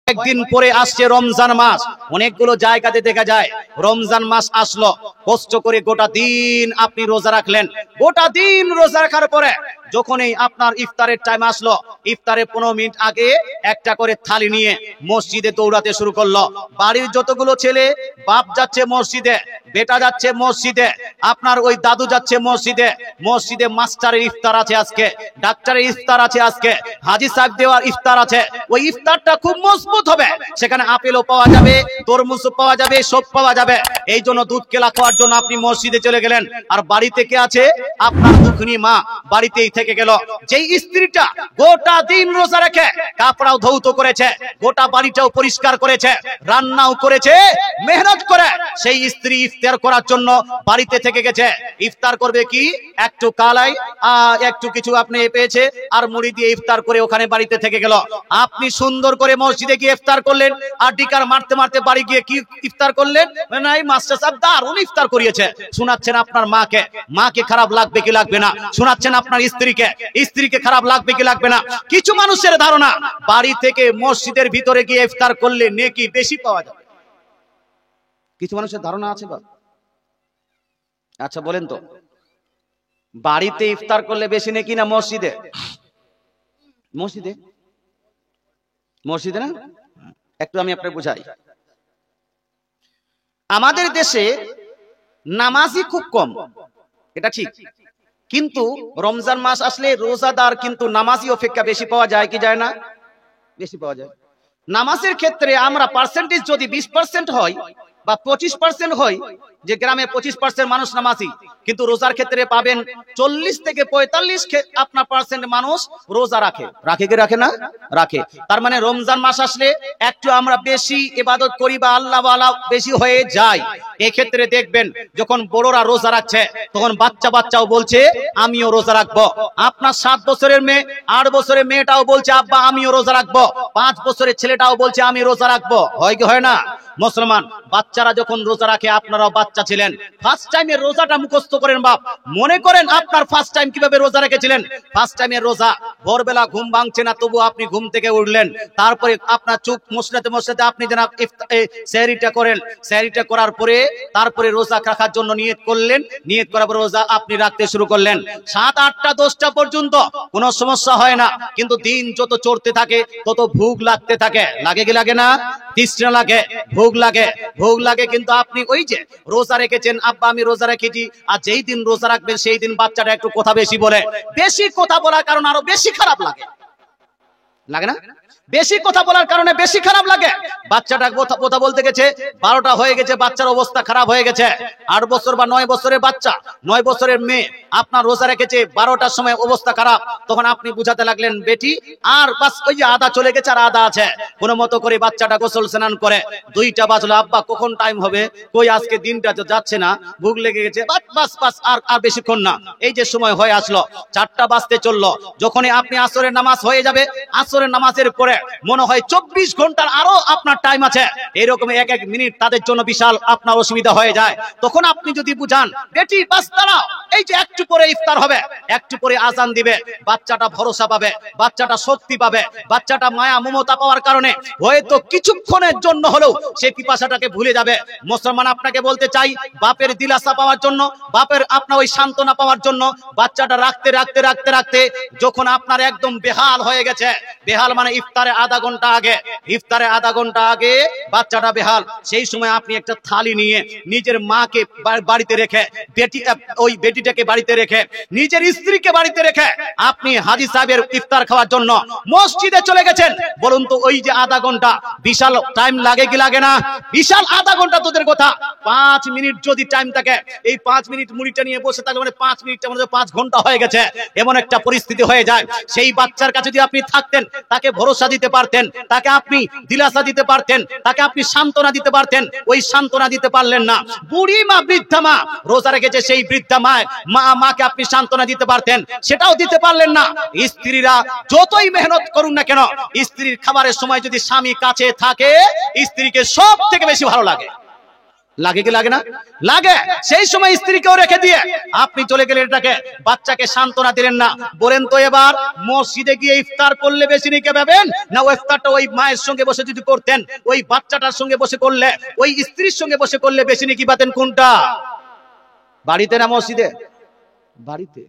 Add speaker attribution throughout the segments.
Speaker 1: কয়েকদিন পরে আসছে রমজান মাস, অনেকগুলো জায়গাতে দেখা যায় রমজান মাস আসলো, কষ্ট করে গোটা দিন আপনি রোজা রাখলেন। গোটা দিন রোজা রাখার পরে যখনই আপনার ইফতারের টাইম আসলো, ইফতারের 15 মিনিট আগে একটা করে থালি নিয়ে মসজিদে দৌড়াতে শুরু করলো। বাড়ির যতগুলো ছেলে, বাপ যাচ্ছে মসজিদে, বেটা যাচ্ছে মসজিদে, আপনার ওই দাদু যাচ্ছে মসজিদে। মসজিদে মাস্টারের ইফতার আছে আজকে, ডাক্তারের ইফতার আছে আজকে, হাজি সাহেব দেওয়ার ইফতার আছে। ওই ইফতারটা খুব মজবুত হবে, সেখানে আপেলও পাওয়া যাবে, তরমুজও পাওয়া যাবে, সব পাওয়া যাবে। এই জন্য দুধ কেলা খাওয়ার জন্য আপনি মসজিদে চলে গেলেন। আর বাড়িতে কে আছে? আপনার দুঃখিনী মা বাড়িতেই থেকে গেল। যেই স্ত্রীটা গোটা দিন রোজা রেখে কাপড়াও ধৌত করেছে, গোটা বাড়িটাও পরিষ্কার করেছে, রান্নাও করেছে, মেহনত করে, সেই স্ত্রী ইফতার করার জন্য বাড়িতে থেকে গেছে। ইফতার করবে কি? একটু কালাই, একটু কিছু আপনি পেয়েছে আর মুড়ি দিয়ে ইফতার করে ওখানে বাড়িতে থেকে গেল। আপনি সুন্দর করে মসজিদে গিয়ে ইফতার করলেন, আর ডিকার মারতে মারতে বাড়ি গিয়ে কি ইফতার করলেন? নাই, মাস্টার সাহেব দারুণ ইফতার করিয়েছে। শোনাচ্ছেন আপনার মাকে, মাকে খারাপ লাগবে কি লাগবে না? শোনাচ্ছেন আপনার স্ত্রীকে, স্ত্রীকে খারাপ লাগবে কি লাগবে না? কিছু মানুষের ধারণা বাড়ি থেকে মসজিদের ভিতরে গিয়ে ইফতার করলে নেকি বেশি পাওয়া যাবে। কিছু মানুষের ধারণা আছে বা? আচ্ছা বলেন তো, বাড়িতে ইফতার করলে বেশি নেকি না মসজিদে? মসজিদে, মসজিদে না? একটু আমি আপনাকে বুঝাই। আমাদের দেশে নামাজি খুব কম, এটা ঠিক, কিন্তু রমজান মাস আসলে রোজাদার কিন্তু নামাজি অপেক্ষা বেশি পাওয়া যায় কি যায় না? বেশি পাওয়া যায়। নামাজের ক্ষেত্রে আমরা পার্সেন্টেজ যদি 20% হয় বা 25% হয়, যে গ্রামে 25% মানুষ নামাজি, কিন্তু রোজার ক্ষেত্রে পাবেন 40 থেকে 45 আপনার পার্সেন্ট মানুষ রোজা রাখে। রাখে কি রাখে না? রাখে। তার মানে রমজান মাস আসলে একটু আমরা বেশি ইবাদত করি বা আল্লাহ ওয়ালা বেশি হয়ে যায়। এক্ষেত্রে দেখবেন যখন বড়রা রোজা রাখছে, তখন বাচ্চা বাচ্চাও বলছে আমিও রোজা রাখবো। আপনার 7 বছরের মেয়ে, 8 বছরের মেয়েটাও বলছে আব্বা আমিও রোজা রাখবো। 5 বছরের ছেলেটাও বলছে আমি রোজা রাখবো। হয় কি হয় না? মুসলমান বাচ্চারা যখন রোজা রাখে, আপনারাও বাচ্চা ছিলেন, ফার্স্ট টাইমে রোজাটা মুখস্থ করেন। বাপ মনে করেন আপনার ফার্স্ট টাইম কিভাবে রোজা রেখেছিলেন। ফার্স্ট টাইমের রোজা, ভোরবেলা ঘুম ভাঙছে না, তবু আপনি ঘুম থেকে উঠলেন, তারপরে আপনার চোখ মুছতে মুছতে আপনি যেন সেহরিটা করেন, সেহরিটা করার পরে তারপরে রোজা রাখার জন্য নিয়ত করলেন, নিয়ত করার পরে রোজা আপনি রাখতে শুরু করলেন। 7, 8টা 10টা পর্যন্ত কোনো সমস্যা হয় না, কিন্তু দিন যত চড়তে থাকে তত ভোগ লাগতে থাকে। লাগে কি লাগে না? তৃষ্ণা লাগে, ভোগ লাগে, ভোগ লাগে। কিন্তু আপনি ওই যে রোজা রেখেছেন, আব্বা আমি রোজা রেখেছি, আর যেই দিন রোজা রাখবেন সেই দিন বাচ্চাটা একটু কথা বেশি বলে। বেশি কথা বলার কারণে আরো বেশি খারাপ লাগে, লাগে না? বেশি কথা বলার কারণে বেশি খারাপ লাগে। বাচ্চাটা কথা বলতে গেছে, 12টা হয়ে গেছে, বাচ্চার অবস্থা খারাপ হয়ে গেছে। 8 বছর বা 9 বছরের বাচ্চা, 9 বছরের মেয়ে আপনার রোজা রেখেছে, 12টার সময় অবস্থা খারাপ। তখন আপনি বুঝাতে লাগলেন বেটি আর বাস ওই যে আদা চলে গেছে আর আদা আছে। কোনো মতো করে বাচ্চাটা গোসল স্নান করে 2টা বাজলো, আব্বা কখন টাইম হবে? কই আজকে দিনটা তো যাচ্ছে না, ভুগ লেগে গেছে, বাস বাস আর বেশিক্ষণ না। এই যে সময় হয়ে আসলো, 4টা বাজতে চললো। যখনই আপনি আসরের নামাজ হয়ে যাবে, আসরের নামাজের পরে মনে হয় 24 ঘন্টার আরো আপনার টাইম আছে, এরকম এক এক মিনিট তাদের জন্য বিশাল আপনার অসুবিধা হয়ে যায়। তখন আপনি যদি বুঝান বেটি বাস দাঁড়াও, এই যে একটু পরে ইফতার হবে, একটু পরে আজান দিবে, বাচ্চাটা ভরসা পাবে, বাচ্চাটা শক্তি পাবে, বাচ্চাটা মায়া মমতা পাওয়ার কারণে হয়তো কিছুক্ষণের জন্য হলেও সে পিপাসাটাকে ভুলে যাবে। মুসলমান আপনাকে বলতে চাই, বাপের দিলাসা পাওয়ার জন্য, বাপের আপনার ওই সান্ত্বনা পাওয়ার জন্য বাচ্চাটা রাখতে রাখতে রাখতে রাখতে যখন আপনার একদম বেহাল হয়ে গেছে, বেহাল মানে ইফতারে আধা ঘন্টা আগে, ইফতারে আধা ঘন্টা আগে বাচ্চাটা বেহাল, সেই সময় আপনি একটা থালি নিয়ে নিজের মাকে বাড়িতে রেখে, ওই বেটিটাকে বাড়িতে রেখে, নিজের স্ত্রীকে বাড়িতে রেখে আপনি হাজী সাহেবের ইফতার খাওয়ার জন্য মসজিদে চলে গেছেন। বলুন তো ওই যে আধা ঘন্টা বিশাল টাইম লাগে কি লাগে না? বিশাল আধা ঘন্টা তোদের কথা। 5 মিনিট যদি টাইম থাকে, এই 5 মিনিট মুড়িটা নিয়ে বসে থাকলে মানে 5 মিনিটটা মানে 5 ঘন্টা হয়ে গেছে, এমন একটা পরিস্থিতি হয়ে যায়। সেই বাচ্চার কাছে যদি আপনি থাকতেন, তাকে ভরসা দিতে পারতেন, তাকে আপনি দিলাসা দিতে পারতেন, তাকে আপনি সান্ত্বনা দিতে পারতেন, ওই সান্ত্বনা দিতে পারলেন না। বুড়ি মা, বৃদ্ধা মা রোজা রেখেছে, সেই বৃদ্ধা মাকে আপনি সান্ত্বনা দিতে পারতেন, সেটাও দিতে পারলেন না। স্ত্রীরা যতই মেহনত করুন না কেন, স্ত্রীর খাবারের সময় যদি স্বামী কাছে থাকে, স্ত্রীকে সব থেকে বেশি ভালো লাগে। লাগে কি লাগে না? লাগে। সেই সময় স্ত্রীকেও রেখে দিয়ে আপনি চলে গেলেন, এটাকে বাচ্চাকে সান্ত্বনা দিলেন না। বলেন তো এবার মসজিদে গিয়ে ইফতার করলে বেশি নিকে পাবেন, না ওই ইফতারটা ওই মায়ের সঙ্গে বসে যদি করতেন, ওই বাচ্চাটার সঙ্গে বসে করলে, ওই স্ত্রীর সঙ্গে বসে করলে বেশি নাকি পাতেন? কোনটা? বাড়িতে না মসজিদে? বাড়িতে।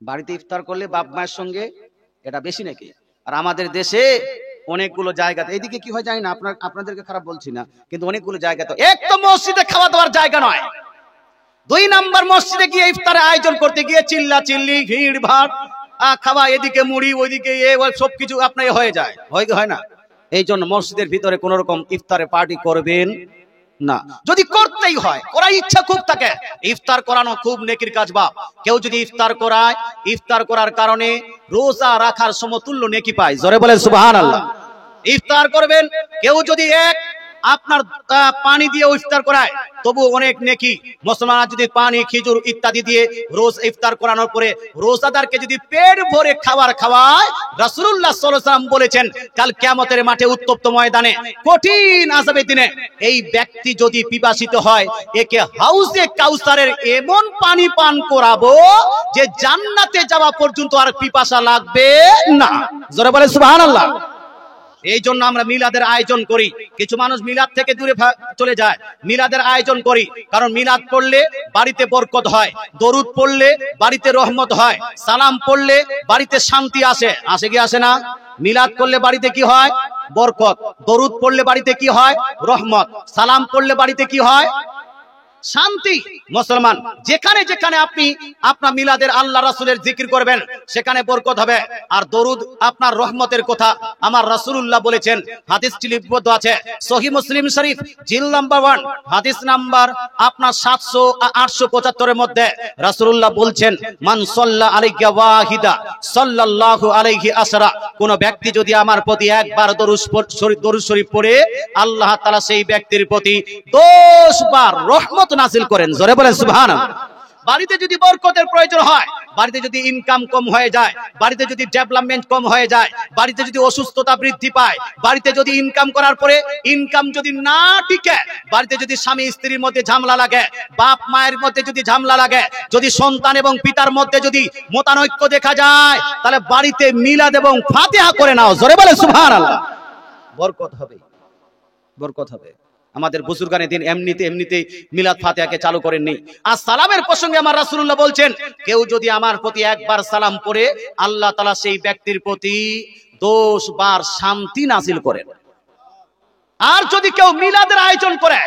Speaker 1: বাড়িতে ইফতার করলে বাপ মায়ের সঙ্গে এটা বেশি নাকি? আর আমাদের দেশে অনেকগুলো জায়গাতে, এইদিকে কি হয় জানি না, আপনাদেরকে খারাপ বলছি না, কিন্তু অনেকগুলো জায়গাতে এক তো মসজিদে খাওয়া দাওয়ার জায়গা নয়, 2 নাম্বার মসজিদে গিয়ে ইফতারের আয়োজন করতে গিয়ে চিল্লা চিল্লি, ভিড় ভাড়, খাওয়া, এদিকে মুড়ি ওইদিকে সবকিছু আপনার হয়ে যায়, হয় না? এই জন্য মসজিদের ভিতরে কোন রকম ইফতারে পার্টি করবেন না। যদি করতেই হয়, করার ইচ্ছা খুব থাকে, ইফতার করানো খুব নেকির কাজ। বাপ কেউ যদি ইফতার করায়, ইফতার করার কারণে রোজা রাখার সমতুল্য নেকি পায়। জোরে বলেন সুবহানাল্লাহ। ইফতার করবেন, কেউ যদি আপনার পানি দিয়ে ইফতার করায় তবু অনেক নেকি। মুসলমানরা যদি পানি, খেজুর ইত্যাদি দিয়ে রোজ ইফতার করানোর পরে রোজাদারকে যদি পেট ভরে খাবার খাওয়ায়, রাসূলুল্লাহ সাল্লাল্লাহু আলাইহি ওয়াসাল্লাম বলেছেন কাল কিয়ামতের মাঠে উত্তপ্ত ময়দানে কঠিন আযাবের দিনে এই ব্যক্তি যদি পিপাসিত হয়, একে হাউজে কাউসারের এমন পানি পান করাবো যে জান্নাতে যাওয়া পর্যন্ত আর পিপাসা লাগবে না। জোরে বলেন সুবহানাল্লাহ। এই জন্য আমরা মিলাদের আয়োজন করি। কিছু মানুষ মিলাদ থেকে দূরে চলে যায়, মিলাদের আয়োজন করি, কারণ মিলাদ পড়লে বাড়িতে বরকত হয়, দরুদ পড়লে বাড়িতে রহমত হয়, সালাম পড়লে বাড়িতে শান্তি আসে। আসে কি আসে না? মিলাদ করলে বাড়িতে কি হয়? বরকত। দরুদ পড়লে বাড়িতে কি হয়? রহমত। সালাম পড়লে বাড়িতে কি হয়? শান্তি। মুসলমান যেখানে যেখানে আপনি আপনার মিলাদের আল্লাহ রাসূলের জিকির করবেন, সেখানে বরকত হবে। আর দরুদ আপনার রহমতের কথা আমার রাসূলুল্লাহ বলেছেন, হাদিসটি লিপিবদ্ধ আছে সহিহ মুসলিম শরীফ জিল নাম্বার 1 হাদিস নাম্বার আপনার 875 এর মধ্যে রাসূলুল্লাহ বলছেন, মান সাল্লা আলাইকা ওয়াহিদা সাল্লাল্লাহু আলাইহি আসরা, কোন ব্যক্তি যদি আমার প্রতি একবার দরুদ শরীফ পড়ে, আল্লাহ তাআলা সেই ব্যক্তির প্রতি 10 বার রহমত নাযিল করেন। জোরে বলেন সুবহানাল্লাহ। বাড়িতে যদি বরকতের প্রয়োজন হয়, বাড়িতে যদি ইনকাম কম হয়ে যায়, বাড়িতে যদি ডেভেলপমেন্ট কম হয়ে যায়, বাড়িতে যদি অসুস্থতা বৃদ্ধি পায়, বাড়িতে যদি ইনকাম করার পরে ইনকাম যদি না টিকে, বাড়িতে যদি স্বামী স্ত্রীর মধ্যে ঝামেলা লাগে, বাপ মায়ের মধ্যে যদি ঝামেলা লাগে, যদি সন্তান এবং পিতার মধ্যে যদি মতানৈক্য দেখা যায়, তাহলে বাড়িতে মিলাদ এবং ফাতিহা করে নাও। জোরে বলেন সুবহানাল্লাহ। বরকত হবে, বরকত হবে। আমাদের বুজুর্গানে দিন এমনিতে মিলাদ ফাতিহাকে চালু করেননি। আর সালামের প্রসঙ্গে আমার রাসূলুল্লাহ বলছেন, কেউ যদি আমার প্রতি একবার সালাম পড়ে, আল্লাহ তাআলা সেই ব্যক্তির প্রতি 10 বার শান্তি নাযিল করেন। আর যদি কেউ মিলাদের আয়োজন করে,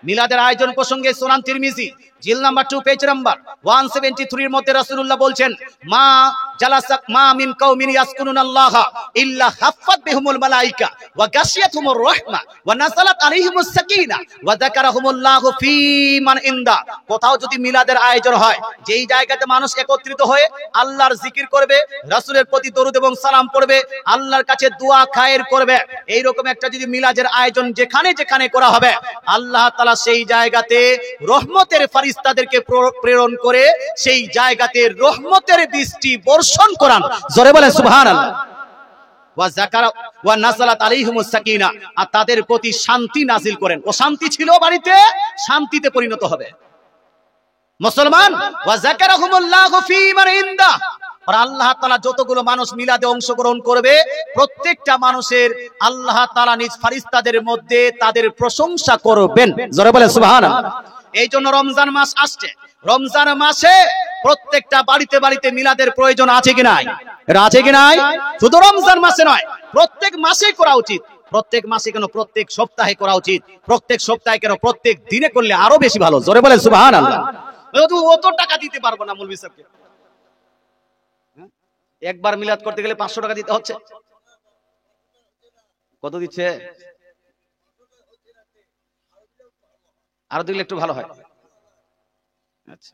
Speaker 1: মিলাদের আয়োজন প্রসঙ্গে সুনান তিরমিজি জিল নাম্বার 2 পেজ নাম্বার 173 এর মধ্যে রাসূলুল্লাহ বলছেন, মা জালাসাক মা মিন কওমিন ইয়াসকুনুনাল্লাহ ইল্লা হাফফাত বিহুমুল মালায়েকা ওয়া গাশিয়াতুহুমুর রাহমা ওয়া নাযালাত আলাইহিমুস সাকিনা ওয়া যাকারাহুমুল্লাহু ফী মান ইনদা। কোথাও যদি মিলাদের আয়োজন হয়, যেই জায়গাতে মানুষ একত্রিত হয়ে আল্লাহর জিকির করবে, রাসূলের প্রতি দরুদ এবং সালাম পড়বে, আল্লাহর কাছে দোয়া খায়ের করবে, এই রকম একটা যদি মিলাদের আয়োজন যেখানে যেখানে করা হবে, আল্লাহ তাআলা সেই জায়গাতে রহমতের ফেরেশতাদেরকে প্রেরণ করে সেই জায়গাতে রহমতের বৃষ্টি বর্ষণ করান। জোরে বলেন সুবহানাল্লাহ। ওয়া যাকারা ওয়া নাযালাত আলাইহিমুস সাকিনা, আর তাদের প্রতি শান্তি নাযিল করেন। অশান্তি ছিল বাড়িতে, শান্তিতে পরিণত হবে। মুসলমান ওয়া যাকারাহুমুল্লাহু ফী মান ইনদা, আর আল্লাহ তাআলা যতগুলো মানুষ মিলাদে অংশগ্রহণ করবে, প্রত্যেকটা মানুষের আল্লাহ তাআলা নিজ ফেরেশতাদের মধ্যে তাদের প্রশংসা করবেন। জোরে বলেন সুবহানাল্লাহ। এই জন্য রমজান মাস আসছে, রমজান মাসে প্রত্যেকটা বাড়িতে বাড়িতে মিলাদের প্রয়োজন আছে কি নাই? এটা আছে কি নাই? শুধু রমজান মাসে নয়, প্রত্যেক মাসে করা উচিত। প্রত্যেক মাসে কেন, প্রত্যেক সপ্তাহে করা উচিত। প্রত্যেক সপ্তাহে কেন, প্রত্যেক দিনে করলে আরো বেশি ভালো। জোরে বলেন সুবহানাল্লাহ। অত টাকা দিতে পারবো না মৌলভী সাহেবকে। একবার মিলাদ করতে গেলে 500 টাকা দিতে হচ্ছে। কত দিচ্ছে? আরো দিলে একটু ভালো হয়। আচ্ছা,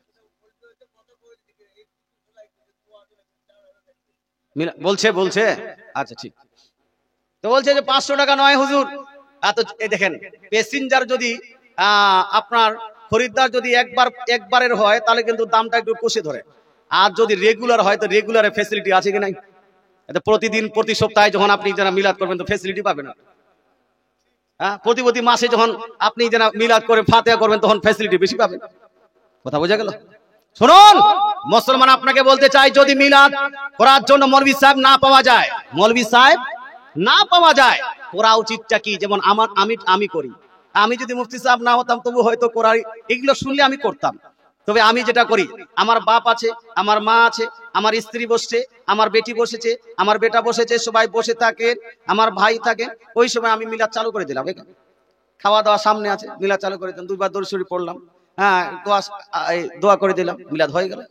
Speaker 1: বলছে আচ্ছা ঠিক। তো বলছে যে 500 টাকা নয় হুজুর। এত দেখেন, প্যাসেঞ্জার যদি আপনার খরিদ্দার যদি একবারের হয়, তাহলে কিন্তু দামটা একটু কষে ধরে। আর যদি রেগুলার হয়, তো রেগুলারের ফ্যাসিলিটি আছে কি নাই? প্রতিদিন প্রতি সপ্তাহে যখন আপনি যারা মিলাদ করবেন, তো ফ্যাসিলিটি পাবেন না। হ্যাঁ, প্রতি মাসে যখন আপনি যেন মিলাদ করে ফাতিহা করবেন তখন ফ্যাসিলিটি বেশি পাবেন। কথা বোঝা গেল? শুনুন মুসলমান, আপনাকে বলতে চাই, যদি মিলাদ করার জন্য মৌলভী সাহেব না পাওয়া যায়, মৌলভী সাহেব না পাওয়া যায়, করা উচিতটা কি? যেমন আমি করি, আমি যদি মুফতি সাহেব না হতাম তবু হয়তো করাই, এগুলো শুনলে আমি করতাম। তবে আমি যেটা করি, আমার বাপ আছে, আমার মা আছে, আমার স্ত্রী বসছে, আমার বেটি বসেছে, আমার বেটা বসেছে, সবাই বসে থাকে, আমার ভাই থাকে, ওই সময় আমি মিলাদ চালু করে দিলাম। খাওয়া দাওয়া সামনে আছে, মিলাদ চালু করে দিলাম, 2 বার দরুদ শরীফ পড়লাম, হ্যাঁ, দোয়া করে দিলাম, মিলাদ হয়ে গেল।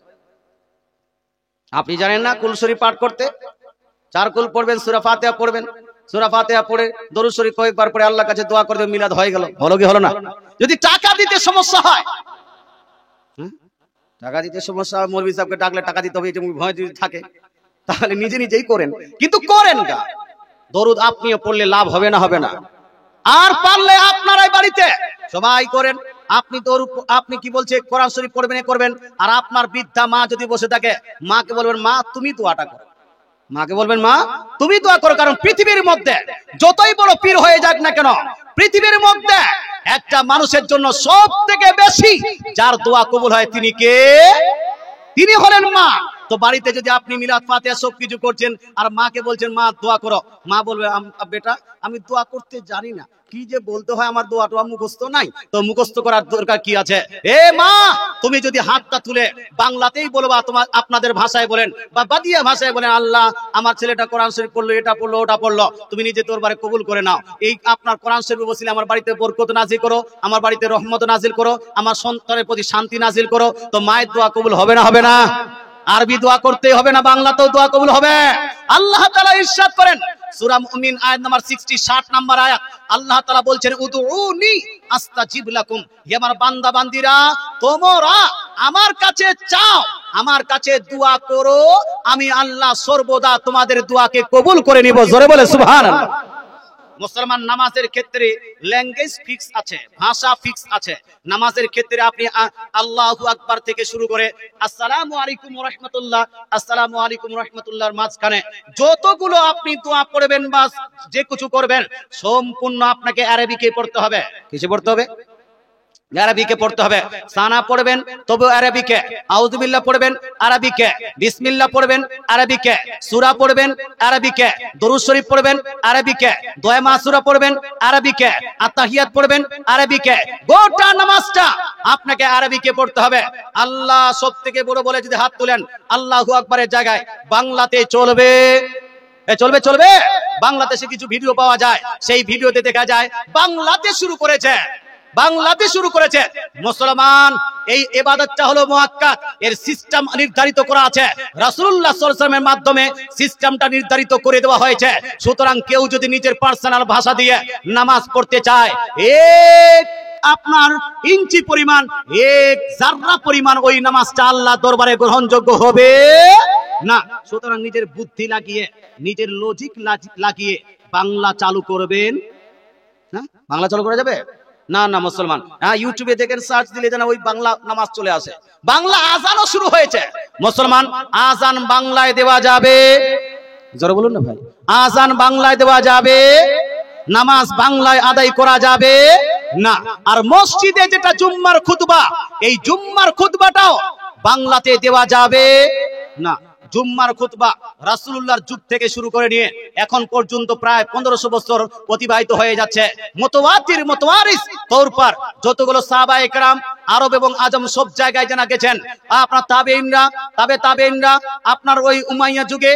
Speaker 1: আপনি জানেন না কুল শরীফ পাঠ করতে? 4 কুল পড়বেন, সূরা ফাতিহা পড়বেন, সূরা ফাতিহা পড়ে দরুদ শরীফ কয়েকবার পড়ে আল্লাহর কাছে দোয়া করে দেবেন, মিলাদ হয়ে গেল। হলো কি হলো না? যদি টাকা দিতে সমস্যা হয়, টাকা দিতে সমস্যা হয়, মৌলভী সাহেবকে ডাকলে টাকা দিতে হবে, এই ভয় যদি থাকে তাহলে নিজেই করেন, কিন্তু করেন না। দরুদ আপনিও পড়লে লাভ হবে না? হবে না? আর পারলে আপনারাই বাড়িতে সবাই করেন। আপনি কি বলছে কোরআন শরীফ করবেন, আর আপনার বৃদ্ধা মা যদি বসে থাকে, মাকে বলবেন, মা তুমি দোয়াটা করো, মাকে বলবেন, মা তুমি দোয়া করো। কারণ পৃথিবীর মধ্যে যতই বড় পীর হয়ে যাক না কেন, পৃথিবীর মধ্যে একটা মানুষের জন্য সব থেকে বেশি যার দোয়া কবুল হয় তিনি কে? তিনি হলেন মা। তো বাড়িতে যদি আপনি মিলাদ ফাতিহা সবকিছু করছেন আর মাকে বলছেন, মা দোয়া করো, মা বলবে, বেটা আমি দোয়া করতে জানি না, কি যে বলতে হয়, আমার দোয়াটা মুখস্থ নাই। তো মুখস্থ করার দরকার কি আছে? এ মা, তুমি যদি হাতটা তুলে বাংলাতেই বলবা, তোমার আপনাদের ভাষায় বলেন বা বাদিয়া ভাষায় বলেন, আল্লাহ আমার ছেলেটা কোরআন শরীফ পড়লো, এটা পড়লো, ওটা পড়লো, তুমি নিজে দরবারে কবুল করে নাও। এই আপনার কোরআন শরীফ বসিলে আমার বাড়িতে বরকত নাজিল করো, আমার বাড়িতে রহমত নাজিল করো, আমার সন্তানের প্রতি শান্তি নাজিল করো। তো মায়ের দোয়া কবুল হবে না? হবে না? আরবি দোয়া করতে হবে না, বাংলাতেও দোয়া কবুল হবে। আল্লাহ তাআলা ইরশাদ করেন সূরা মুমিন আয়াত নাম্বার 60 নাম্বার আয়াত, আল্লাহ তাআলা বলছেন, উদউনি আস্তাজিব লাকুম, হে আমার বান্দা বান্দিরা, তোমরা আমার কাছে চাও, আমার কাছে দোয়া করো, আমি আল্লাহ সর্বদা তোমাদের দোয়াকে কবুল করে নিব। জোরে বলে সুবহানাল্লাহ। মুসলমান নামাজের ক্ষেত্রে ল্যাঙ্গুয়েজ ফিক্স আছে, ভাষা ফিক্স আছে। নামাজের ক্ষেত্রে আপনি আল্লাহু আকবার থেকে শুরু করে আসসালামু আলাইকুম ওয়া রাহমাতুল্লাহ, আসসালামু আলাইকুম ওয়া রাহমাতুল্লাহর মাঝখানে যতগুলো আপনি দোয়া পড়বেন বা যে কিছু করবেন, সম্পূর্ণ আপনাকে আরবিকে পড়তে হবে। কিসে পড়তে হবে? আরবিকে পড়তে হবে। সানা পড়বেন তবে আরবিকে, আউযু বিল্লাহ পড়বেন আরবিকে, বিসমিল্লাহ পড়বেন আরবিকে, সূরা পড়বেন আরবিকে, দরুদ শরীফ পড়বেন আরবিকে, দোয়া মাসুরা পড়বেন আরবিকে, আত্তাহিয়াত পড়বেন আরবিকে। গোটা নামাজটা আপনাকে আরবিকে পড়তে হবে। আল্লাহ সবথেকে বড় বলে যদি হাত তুলেন আল্লাহু আকবারের জায়গায় বাংলাতে চলবে? চলবে। বাংলাদেশে কিছু ভিডিও পাওয়া যায়, সেই ভিডিওতে দেখা যায় বাংলাতে শুরু করেছে। মুসলমান, এই ইবাদতটা হলো মুআক্কাদ, এর সিস্টেম নির্ধারিত করা আছে, রাসূলুল্লাহ সাল্লাল্লাহু আলাইহি ওয়াসাল্লামের মাধ্যমে সিস্টেমটা নির্ধারিত করে দেওয়া হয়েছে। সুতরাং কেউ যদি নিজের পার্সোনাল ভাষা দিয়ে নামাজ পড়তে চায়, আপনার ইঞ্চি পরিমাণ, এক জাররা পরিমাণ ওই নামাজটা আল্লাহর দরবারে গ্রহণযোগ্য হবে না। সুতরাং নিজের বুদ্ধি লাগিয়ে, নিজের লজিক লাগিয়ে বাংলা চালু করবেন না। বাংলা চালু করা যাবে না? না মুসলমান, হ্যাঁ, ইউটিউবে দেখেন, সার্চ দিলে যেন ওই বাংলা নামাজ চলে আসে। বাংলা আজানও শুরু হয়েছে। মুসলমান, আজান বাংলায় দেওয়া যাবে? জোরে বলুন না ভাই। আজান বাংলায় দেওয়া যাবে, নামাজ বাংলায় আদায় করা যাবে না। আর মসজিদে যেটা জুম্মার খুতবা, এই জুম্মার খুতবাটাও বাংলাতে দেওয়া যাবে না। জুম্মার খুতবা রাসূলুল্লাহর যুগ থেকে শুরু করে নিয়ে এখন পর্যন্ত প্রায় 1500 বছর অতিবাহিত হয়ে যাচ্ছে। মুতাওয়াতির মুতাওয়ারিস তৌর পর যতগুলো সাহাবায়ে কেরাম আরব এবং আজম সব জায়গায় জানা গেছেন, আপনার তাবেঈনরা আপনার ওই উমাইয়া যুগে,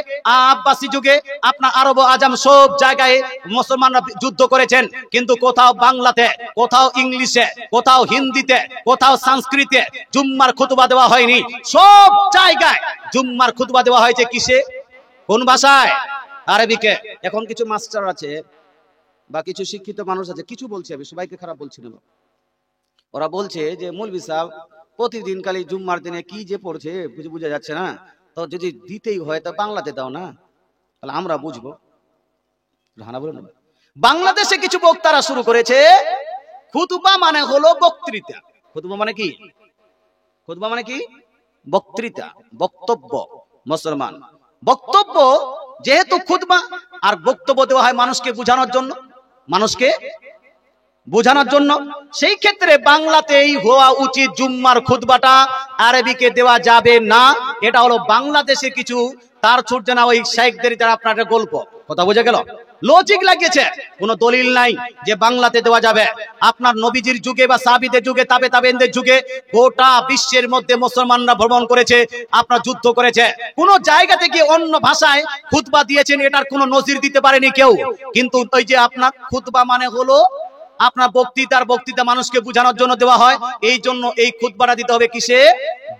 Speaker 1: আব্বাসী যুগে, আপনার আরব ও আজম সব জায়গায় মুসলমানরা যুদ্ধ করেছেন, কিন্তু কোথাও বাংলাতে, কোথাও ইংলিশে, কোথাও হিন্দিতে, কোথাও সংস্কৃতে জুম্মার খুতবা দেওয়া হয়নি। সব জায়গায় জুম্মার খুতবা দেওয়া হয়েছে কিসে? কোন ভাষায়? আরবিকে। এখন কিছু মাস্টার আছে বা কিছু শিক্ষিত মানুষ আছে, কিছু বলছে, আমি সবাইকে খারাপ বলছি না, ওরা বলছে যে মৌলভী সাহেব প্রতিদিন খালি জুম্মার দিনে কি যে পড়ছে কিছু বোঝা যাচ্ছে না, তো যদি দিতেই হয় তা বাংলাতে দাও না, তাহলে আমরা বুঝবো। বাংলাদেশে কিছু বক্তারা শুরু করেছে, খুতবা মানে হলো বক্তৃতা। খুতবা মানে কি? খুতবা মানে কি? বক্তৃতা, বক্তব্য। মুসলমান, বক্তব্য যেহেতু খুতবা, আর বক্তব্য দেওয়া হয় মানুষকে বোঝানোর জন্য, মানুষকে বোঝানোর জন্য। সেই ক্ষেত্রে বাংলাতেই হওয়া উচিত জুম্মার খুতবাটা, আরবিকে দেওয়া যাবে না। এটা হলো বাংলাদেশে কিছু তার ছুটছে না ওই শেখদের যারা আপনাদের গল্প। কথা বোঝা গেল? লজিক লাগিয়েছে, কোনো দলিল নাই যে বাংলাতে দেওয়া যাবে। আপনার নবীজির যুগে বা সাহাবীদের যুগে, তাবেঈনদের যুগে গোটা বিশ্বের মধ্যে মুসলমানরা ভ্রমণ করেছে, আপনার যুদ্ধ করেছে, কোন জায়গা থেকে অন্য ভাষায় খুতবা দিয়েছেন এটার কোনো নজির দিতে পারেনি কেউ। কিন্তু ওই যে আপনার খুতবা মানে হলো আপনার বক্তৃতা মানুষকে বোঝানোর জন্য দেওয়া হয়, এই জন্য এই খুতবাটা দিতে হবে কিসে?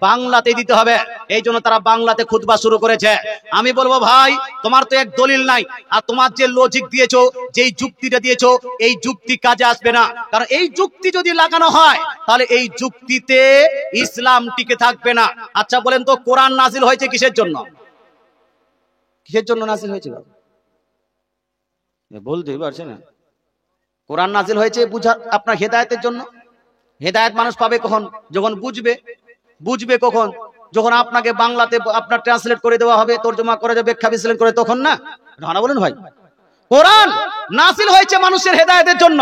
Speaker 1: বাংলাতে দিতে হবে। এই জন্য তারা বাংলাতে খুতবা শুরু করেছে। আমি বলবো ভাই, তোমার তো এক দলিল নাই, আর তোমার যে লজিক দিয়েছো, যেই যুক্তিটা দিয়েছো, এই যুক্তি কাজে আসবে না। কারণ এই যুক্তি যদি লাগানো হয় তাহলে এই যুক্তিতে ইসলাম টিকে থাকবে না। আচ্ছা বলেন তো, কোরআন নাজিল হয়েছে কিসের জন্য? কিসের জন্য নাজিল হয়েছে বলতে পারছে না? কোরআন নাজিল হয়েছে বুঝা আপনার হেদায়েতের জন্য। হেদায়েত মানুষ পাবে কখন? যখন বুঝবে কখন? যখন আপনাকে বাংলাতে আপনার ট্রান্সলেট করে দেওয়া হবে, তরজমা করে যাবে, ব্যাখ্যা বিশ্লেষণ করে, তখন না? না বলেন ভাই। কোরআন নাজিল হয়েছে মানুষের হেদায়েতের জন্য,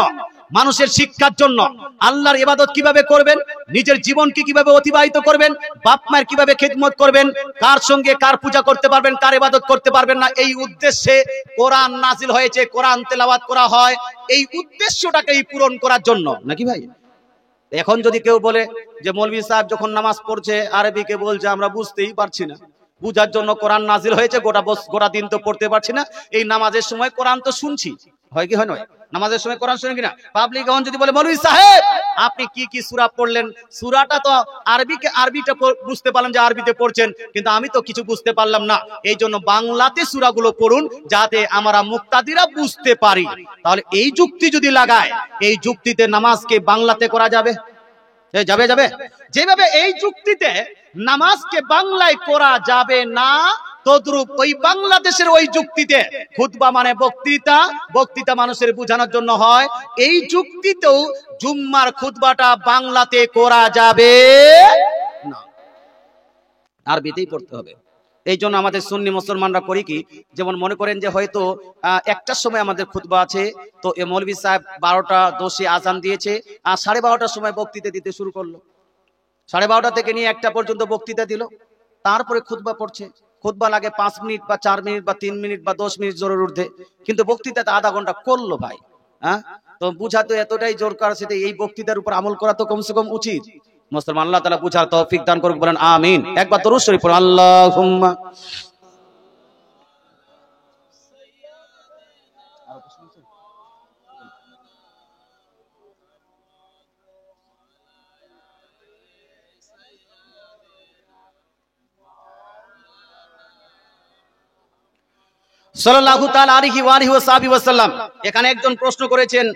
Speaker 1: মানুষের শিক্ষার জন্য। আল্লাহর ইবাদত কিভাবে করবেন, নিজের জীবনকে কিভাবে অতিবাহিত করবেন, বাপ মায়ের কিভাবে খিদমত করবেন, কার সঙ্গে কার পূজা করতে পারবেন, কার ইবাদত করতে পারবেন না, এই উদ্দেশ্যে কোরআন নাজিল হয়েছে। কোরআন তেলাওয়াত করা হয় এই উদ্দেশ্যটাকেই পূরণ করার জন্য, নাকি ভাই? এখন যদি কেউ বলে যে মৌলভী সাহেব যখন নামাজ পড়ছে আরবিকে বলছে, আমরা বুঝতেই পারছি না, বুঝার জন্য কোরআন নাজিল হয়েছে, গোটা দিন তো পড়তে পারছি না, এই নামাজের সময় কোরআন তো শুনছি, হয় কি হয় নয়? নামাজের সময় কোরআন শুনে কিনা? পাবলিক এখন যদি বলে মৌলভী সাহেব আপনি কি সূরা পড়লেন, সূরাটা তো আরবিটা বুঝতে পারলাম যে আরবিতে পড়ছেন, কিন্তু আমি তো কিছু বুঝতে পারলাম না, এই জন্য বাংলাতে সূরাগুলো পড়ুন যাতে আমরা মুক্তাদিরা বুঝতে পারি। তাহলে এই যুক্তি যদি লাগায়, এই যুক্তিতে নামাজকে বাংলাতে করা যাবে? যাবে। যেভাবে এই যুক্তিতে নামাজকে বাংলায় করা যাবে না, তদ্রূপ ওই বাংলাদেশের ওই যুক্তিতে খুতবা মানে বক্তৃতা মানুষের বোঝানোর জন্য হয়, এই যুক্তিতেও জুম্মার খুতবাটা বাংলাতে করা যাবে না, আরবিতেই পড়তে হবে। এই জন্য আমাদের সুন্নি মুসলমানরা করি কি, যেমন মনে করেন যে হয়তো একটার সময় আমাদের খুতবা আছে, তো এ মৌলভী সাহেব 12টা 10 আজান দিয়েছে, আর 12:30টার সময় বক্তৃতা দিতে শুরু করলো, 12:30 থেকে নিয়ে 1টা পর্যন্ত বক্তৃতা দিল, তারপরে খুতবা পড়ছে। খুতবা লাগে 5 মিনিট বা 4 মিনিট বা 3 মিনিট বা 10 মিনিট জোরের ঊর্ধ্বে, কিন্তু বক্তৃতাতে আধা ঘন্টা করলো ভাই। হ্যাঁ, তো বুঝা তো এতটাই জোর করা, সেটা এই বক্তৃতার উপর আমল করা তো কমসে কম উচিত। মুসলমান আল্লাহ তাআলা বুঝার তৌফিক দান করুক, বলেন আমিন। একবার দরুদ শরীফ পড়ুন, আল্লাহুম্মা। সাল্লাল্লাহু তাআলা আলাইহি ওয়া আলিহি ওয়া সাহবিহি ওয়াসাল্লাম। এখানে একজন প্রশ্ন করেছেন,